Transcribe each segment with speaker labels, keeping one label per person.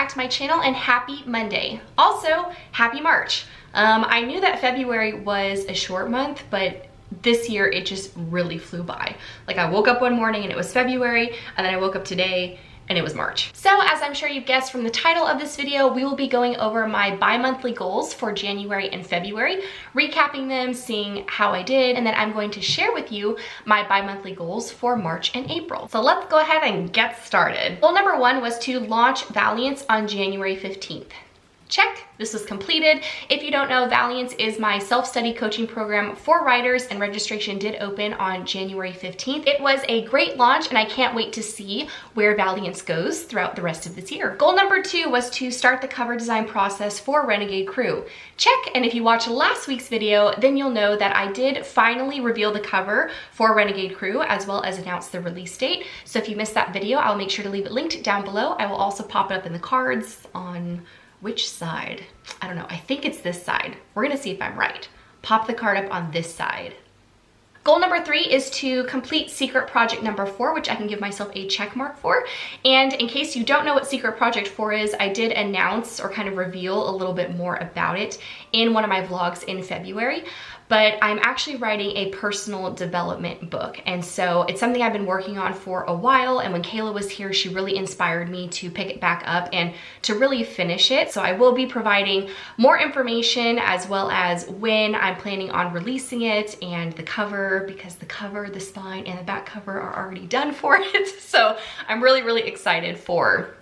Speaker 1: back to my channel and happy Monday. Also, happy March. I knew that February was a short month, but this year it just really flew by. Like I woke up one morning and it was February, and then I woke up today and it was March. So as I'm sure you've guessed from the title of this video, we will be going over my bi-monthly goals for January and February, recapping them, seeing how I did, and then I'm going to share with you my bi-monthly goals for March and April. So let's go ahead and get started. Goal number 1 was to launch Valiance on January 15th. Check, this was completed. If you don't know, Valiance is my self-study coaching program for writers, and registration did open on January 15th. It was a great launch and I can't wait to see where Valiance goes throughout the rest of this year. Goal number 2 was to start the cover design process for Renegade Crew. Check, and if you watched last week's video, then you'll know that I did finally reveal the cover for Renegade Crew as well as announce the release date. So if you missed that video, I'll make sure to leave it linked down below. I will also pop it up in the cards on which side? I don't know, I think it's this side. We're gonna see if I'm right. Pop the card up on this side. Goal number 3 is to complete secret project number 4, which I can give myself a check mark for. And in case you don't know what secret project 4 is, I did announce or kind of reveal a little bit more about it in one of my vlogs in February. But I'm actually writing a personal development book. And so it's something I've been working on for a while. And when Kayla was here, she really inspired me to pick it back up and to really finish it. So I will be providing more information as well as when I'm planning on releasing it and the cover, because the cover, the spine, and the back cover are already done for it. So I'm really, really excited for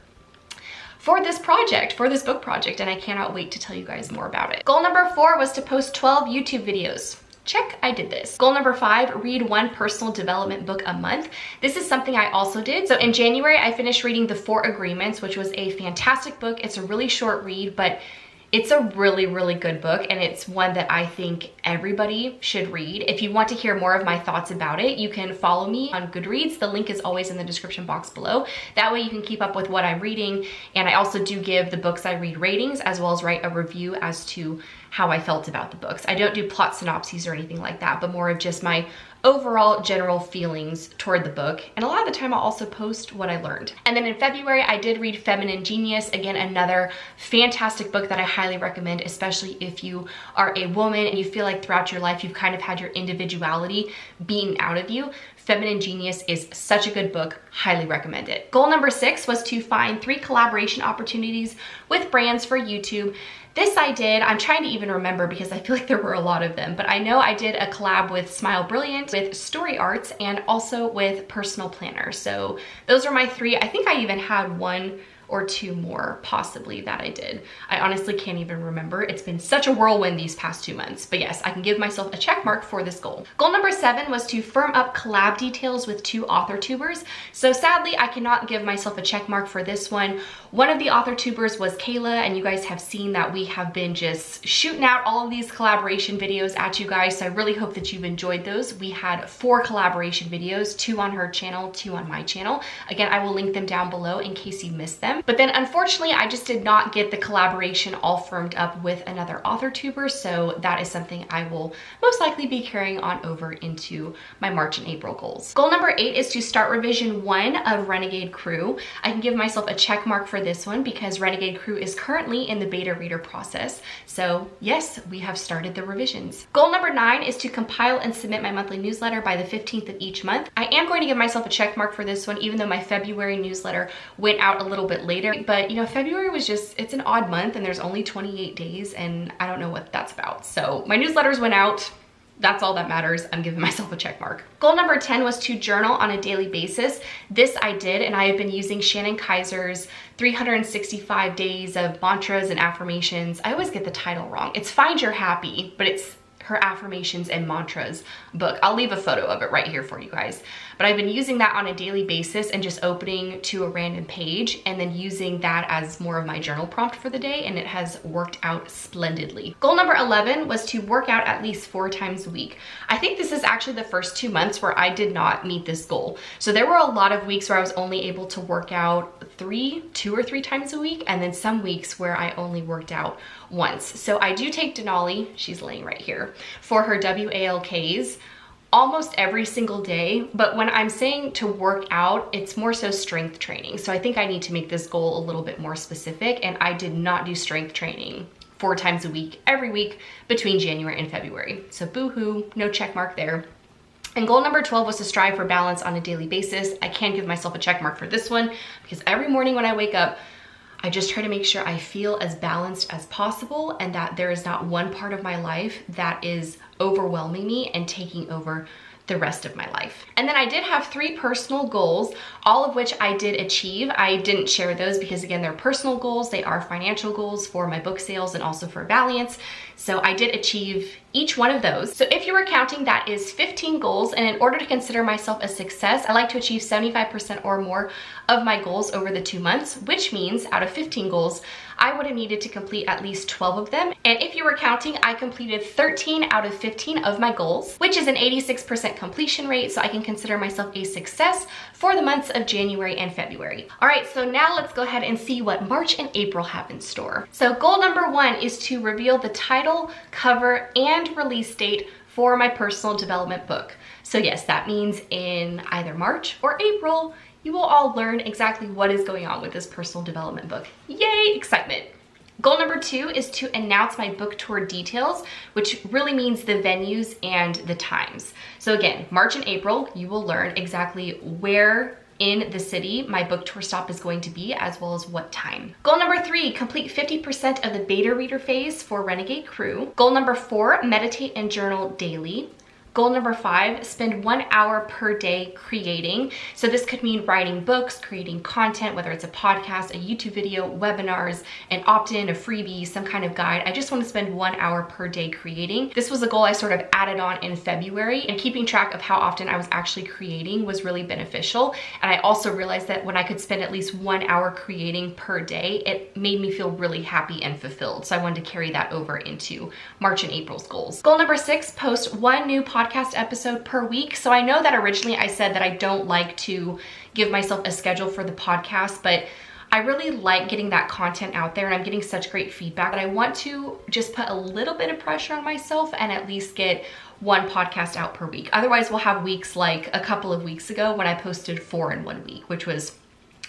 Speaker 1: this project, for this book project, and I cannot wait to tell you guys more about it. Goal number 4 was to post 12 YouTube videos. Check, I did this. Goal number 5, read 1 personal development book a month. This is something I also did. So in January, I finished reading The 4 Agreements, which was a fantastic book. It's a really short read, but it's a really, really good book, and it's one that I think everybody should read. If you want to hear more of my thoughts about it, you can follow me on Goodreads. The link is always in the description box below. That way you can keep up with what I'm reading, and I also do give the books I read ratings as well as write a review as to how I felt about the books. I don't do plot synopses or anything like that, but more of just my overall general feelings toward the book. And a lot of the time I'll also post what I learned. And then in February, I did read Feminine Genius. Again, another fantastic book that I highly recommend, especially if you are a woman and you feel like throughout your life you've kind of had your individuality beaten out of you. Feminine Genius is such a good book, highly recommend it. Goal number 6 was to find 3 collaboration opportunities with brands for YouTube. This I did. I'm trying to even remember because I feel like there were a lot of them, but I know I did a collab with Smile Brilliant, with Story Arts, and also with Personal Planner. So those are my 3. I think I even had 1 or 2 more possibly that I did. I honestly can't even remember. It's been such a whirlwind these past 2 months, but yes, I can give myself a check mark for this goal. Goal number 7 was to firm up collab details with 2 author tubers. So sadly, I cannot give myself a check mark for this one. One of the author tubers was Kayla, and you guys have seen that we have been just shooting out all of these collaboration videos at you guys. So I really hope that you've enjoyed those. We had 4 collaboration videos, 2 on her channel, 2 on my channel. Again, I will link them down below in case you missed them. But then unfortunately, I just did not get the collaboration all firmed up with another author tuber, so that is something I will most likely be carrying on over into my March and April goals. Goal number 8 is to start revision 1 of Renegade Crew. I can give myself a check mark for this one because Renegade Crew is currently in the beta reader process. So yes, we have started the revisions. Goal number 9 is to compile and submit my monthly newsletter by the 15th of each month. I am going to give myself a check mark for this one, even though my February newsletter went out a little bit later. But you know, February was just, it's an odd month and there's only 28 days and I don't know what that's about. So my newsletters went out. That's all that matters. I'm giving myself a check mark. Goal number 10 was to journal on a daily basis. This I did, and I have been using Shannon Kaiser's 365 days of mantras and affirmations. I always get the title wrong. It's Find Your Happy, but it's her affirmations and mantras book. I'll leave a photo of it right here for you guys. But I've been using that on a daily basis and just opening to a random page and then using that as more of my journal prompt for the day, and it has worked out splendidly. Goal number 11 was to work out at least 4 times a week. I think this is actually the first 2 months where I did not meet this goal. So there were a lot of weeks where I was only able to work out 2 or 3 times a week, and then some weeks where I only worked out once. So I do take Denali, she's laying right here, for her WALKs almost every single day, but when I'm saying to work out, it's more so strength training. So I think I need to make this goal a little bit more specific, and I did not do strength training 4 times a week, every week between January and February. So boo-hoo, no check mark there. And goal number 12 was to strive for balance on a daily basis. I can give myself a check mark for this one because every morning when I wake up, I just try to make sure I feel as balanced as possible and that there is not one part of my life that is overwhelming me and taking over the rest of my life. And then I did have 3 personal goals, all of which I did achieve. I didn't share those because again, they're personal goals. They are financial goals for my book sales and also for Valiance. So I did achieve each one of those. So if you were counting, that is 15 goals. And in order to consider myself a success, I like to achieve 75% or more of my goals over the 2 months, which means out of 15 goals, I would have needed to complete at least 12 of them. And if you were counting, I completed 13 out of 15 of my goals, which is an 86% completion rate. So I can consider myself a success for the months of January and February. All right, so now let's go ahead and see what March and April have in store. So goal number 1 is to reveal the title, cover, and release date for my personal development book. So yes, that means in either March or April, you will all learn exactly what is going on with this personal development book. Yay, excitement. Goal number 2 is to announce my book tour details, which really means the venues and the times. So again, March and April, you will learn exactly where in the city my book tour stop is going to be, as well as what time. Goal number 3, complete 50% of the beta reader phase for Renegade Crew. Goal number 4, meditate and journal daily. Goal number 5, spend 1 hour per day creating. So this could mean writing books, creating content, whether it's a podcast, a YouTube video, webinars, an opt-in, a freebie, some kind of guide. I just want to spend 1 hour per day creating. This was a goal I sort of added on in February, and keeping track of how often I was actually creating was really beneficial. And I also realized that when I could spend at least 1 hour creating per day, it made me feel really happy and fulfilled. So I wanted to carry that over into March and April's goals. Goal number 6, post 1 new podcast episode per week. So I know that originally I said that I don't like to give myself a schedule for the podcast, but I really like getting that content out there and I'm getting such great feedback that I want to just put a little bit of pressure on myself and at least get 1 podcast out per week. Otherwise we'll have weeks like a couple of weeks ago when I posted 4 in 1 week, which was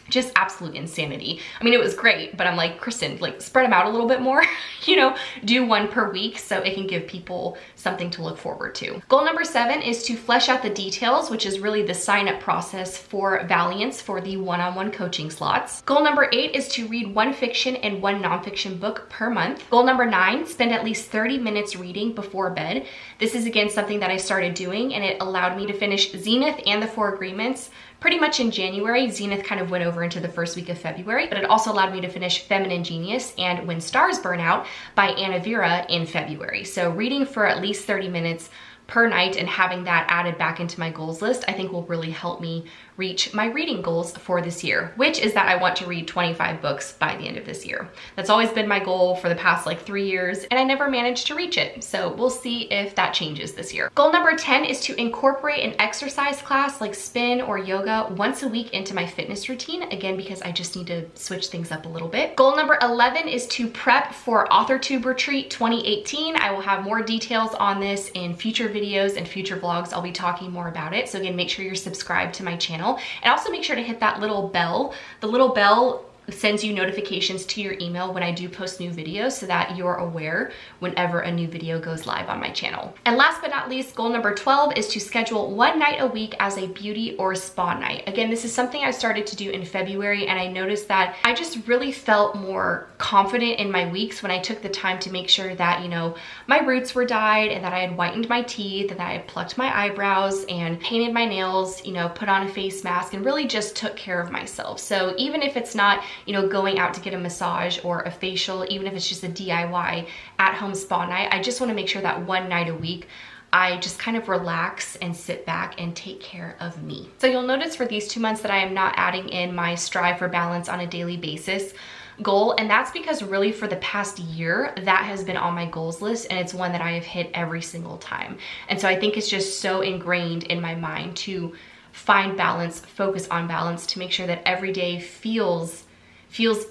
Speaker 1: just absolute insanity. I mean, it was great, but I'm like, Kristen, like spread them out a little bit more, you know, do 1 per week so it can give people something to look forward to. Goal number 7 is to flesh out the details, which is really the sign up process for Valiance for the one-on-one coaching slots. Goal number 8 is to read 1 fiction and 1 nonfiction book per month. Goal number 9, spend at least 30 minutes reading before bed. This is again something that I started doing and it allowed me to finish Zenith and the 4 Agreements pretty much in January. Zenith kind of went over into the first week of February, but it also allowed me to finish Feminine Genius and When Stars Burn Out by Anna Vera in February. So reading for at least 30 minutes per night and having that added back into my goals list, I think will really help me reach my reading goals for this year, which is that I want to read 25 books by the end of this year. That's always been my goal for the past like 3 years, and I never managed to reach it. So we'll see if that changes this year. Goal number 10 is to incorporate an exercise class like spin or yoga once a week into my fitness routine, again, because I just need to switch things up a little bit. Goal number 11 is to prep for AuthorTube Retreat 2018. I will have more details on this in future videos and future vlogs. I'll be talking more about it. So again, make sure you're subscribed to my channel. And also make sure to hit that little bell. The little bell sends you notifications to your email when I do post new videos so that you're aware whenever a new video goes live on my channel. And last but not least, goal number 12 is to schedule 1 night a week as a beauty or spa night. Again, this is something I started to do in February, and I noticed that I just really felt more confident in my weeks when I took the time to make sure that, you know, my roots were dyed and that I had whitened my teeth and that I had plucked my eyebrows and painted my nails, you know, put on a face mask and really just took care of myself. So even if it's not, you know, going out to get a massage or a facial, even if it's just a DIY at-home spa night, I just want to make sure that 1 night a week I just kind of relax and sit back and take care of me. So you'll notice for these 2 months that I am not adding in my strive for balance on a daily basis goal, and that's because really for the past year that has been on my goals list, and it's one that I have hit every single time. And so I think it's just so ingrained in my mind to find balance, focus on balance, to make sure that every day feels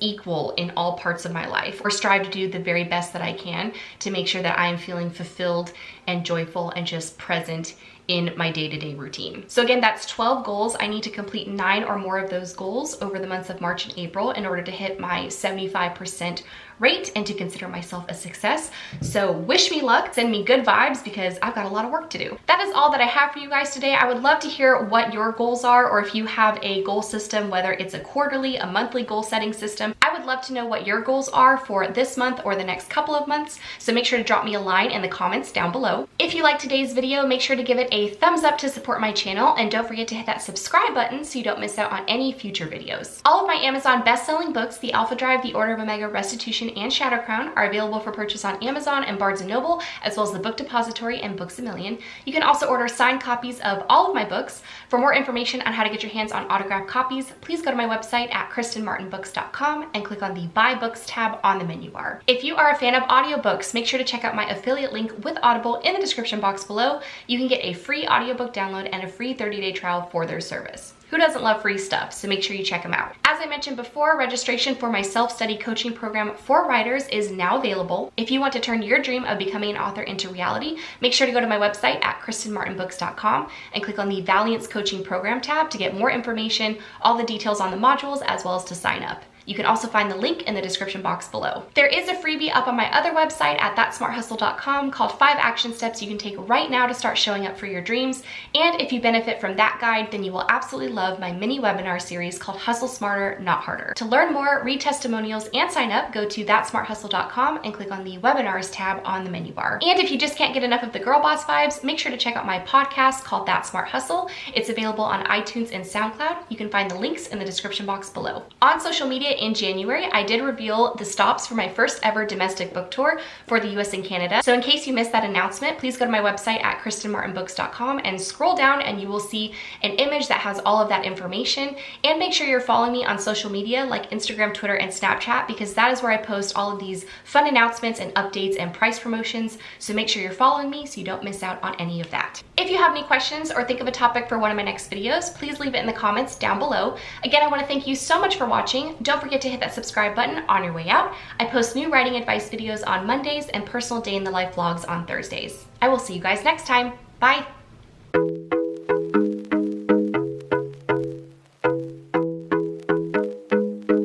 Speaker 1: equal in all parts of my life, or strive to do the very best that I can to make sure that I am feeling fulfilled and joyful and just present in my day-to-day routine. So again, that's 12 goals. I need to complete 9 or more of those goals over the months of March and April in order to hit my 75% rate and to consider myself a success. So wish me luck, send me good vibes because I've got a lot of work to do. That is all that I have for you guys today. I would love to hear what your goals are, or if you have a goal system, whether it's a quarterly, a monthly goal setting system. I would love to know what your goals are for this month or the next couple of months. So make sure to drop me a line in the comments down below. If you liked today's video, make sure to give it a thumbs up to support my channel, and don't forget to hit that subscribe button so you don't miss out on any future videos. All of my Amazon best-selling books, The Alpha Drive, The Order of Omega, Restitution, and Shadow Crown, are available for purchase on Amazon and Barnes & Noble, as well as the Book Depository and Books A Million. You can also order signed copies of all of my books. For more information on how to get your hands on autographed copies, please go to my website at KristenMartinBooks.com and click on the Buy Books tab on the menu bar. If you are a fan of audiobooks, make sure to check out my affiliate link with Audible in the description box below. You can get a free audiobook download and a free 30-day trial for their service. Who doesn't love free stuff? So make sure you check them out. As I mentioned before, registration for my self-study coaching program for writers is now available. If you want to turn your dream of becoming an author into reality, make sure to go to my website at KristenMartinBooks.com and click on the VALIANCE Coaching Program tab to get more information, all the details on the modules, as well as to sign up. You can also find the link in the description box below. There is a freebie up on my other website at thatsmarthustle.com called 5 action steps you can take right now to start showing up for your dreams. And if you benefit from that guide, then you will absolutely love my mini webinar series called Hustle Smarter, Not Harder. To learn more, read testimonials, and sign up, go to thatsmarthustle.com and click on the webinars tab on the menu bar. And if you just can't get enough of the girl boss vibes, make sure to check out my podcast called That Smart Hustle. It's available on iTunes and SoundCloud. You can find the links in the description box below. On social media, in January, I did reveal the stops for my first ever domestic book tour for the US and Canada. So in case you missed that announcement, please go to my website at KristenMartinBooks.com and scroll down and you will see an image that has all of that information. And make sure you're following me on social media like Instagram, Twitter, and Snapchat, because that is where I post all of these fun announcements and updates and price promotions. So make sure you're following me so you don't miss out on any of that. If you have any questions or think of a topic for one of my next videos, please leave it in the comments down below. Again, I want to thank you so much for watching. Don't forget to hit that subscribe button on your way out. I post new writing advice videos on Mondays and personal day in the life vlogs on Thursdays. I will see you guys next time. Bye.